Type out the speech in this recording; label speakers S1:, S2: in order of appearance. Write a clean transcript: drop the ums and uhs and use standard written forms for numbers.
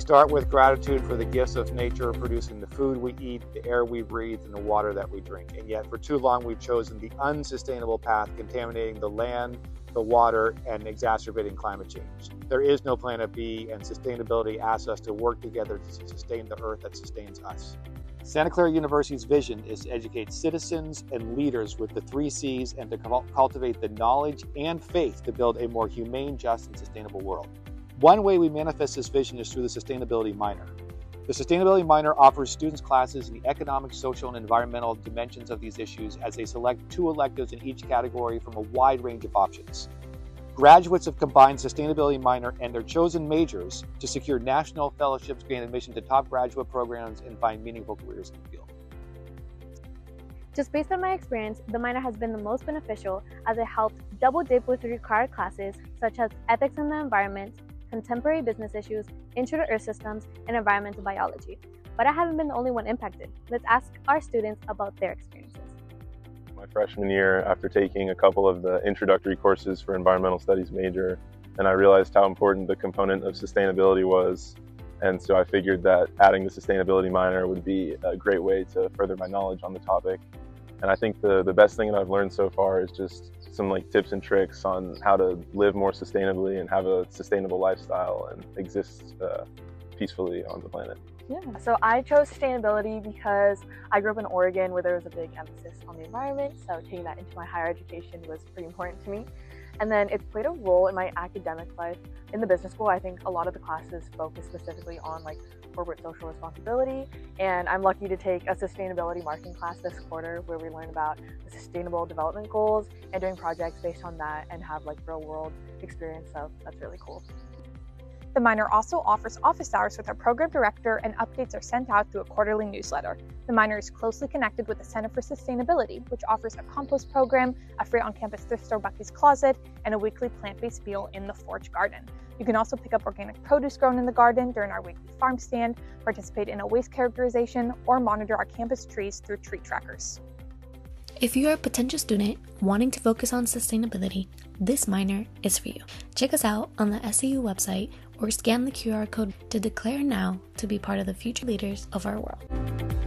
S1: start with gratitude for the gifts of nature, producing the food we eat, the air we breathe, and the water that we drink. And yet, for too long, we've chosen the unsustainable path, contaminating the land, the water, and exacerbating climate change. There is no planet B, and sustainability asks us to work together to sustain the earth that sustains us. Santa Clara University's vision is to educate citizens and leaders with the 3 C's and to cultivate the knowledge and faith to build a more humane, just, and sustainable world. One way we manifest this vision is through the Sustainability Minor. The Sustainability Minor offers students classes in the economic, social, and environmental dimensions of these issues as they select 2 electives in each category from a wide range of options. Graduates have combined Sustainability Minor and their chosen majors to secure national fellowships, gain admission to top graduate programs, and find meaningful careers in the field.
S2: Just based on my experience, the minor has been the most beneficial as it helped double dip with required classes such as ethics in the environment, contemporary business issues, intro to earth systems, and environmental biology. But I haven't been the only one impacted. Let's ask our students about their experiences.
S3: My freshman year, after taking a couple of the introductory courses for environmental studies major, and I realized how important the component of sustainability was. And so I figured that adding the sustainability minor would be a great way to further my knowledge on the topic. And I think the best thing that I've learned so far is just some tips and tricks on how to live more sustainably and have a sustainable lifestyle and exist peacefully on the planet.
S4: Yeah, so I chose sustainability because I grew up in Oregon where there was a big emphasis on the environment, so taking that into my higher education was pretty important to me. And then it's played a role in my academic life. In the business school, I think a lot of the classes focus specifically on corporate social responsibility, and I'm lucky to take a sustainability marketing class this quarter where we learn about the sustainable development goals and doing projects based on that and have real world experience, so that's really cool.
S5: The minor also offers office hours with our program director, and updates are sent out through a quarterly newsletter. The minor is closely connected with the Center for Sustainability, which offers a compost program, a free on-campus thrift store Bucky's Closet, and a weekly plant-based meal in the Forge Garden. You can also pick up organic produce grown in the garden during our weekly farm stand, participate in a waste characterization, or monitor our campus trees through tree trackers.
S6: If you are a potential student wanting to focus on sustainability, this minor is for you. Check us out on the SCU website or scan the QR code to declare now to be part of the future leaders of our world.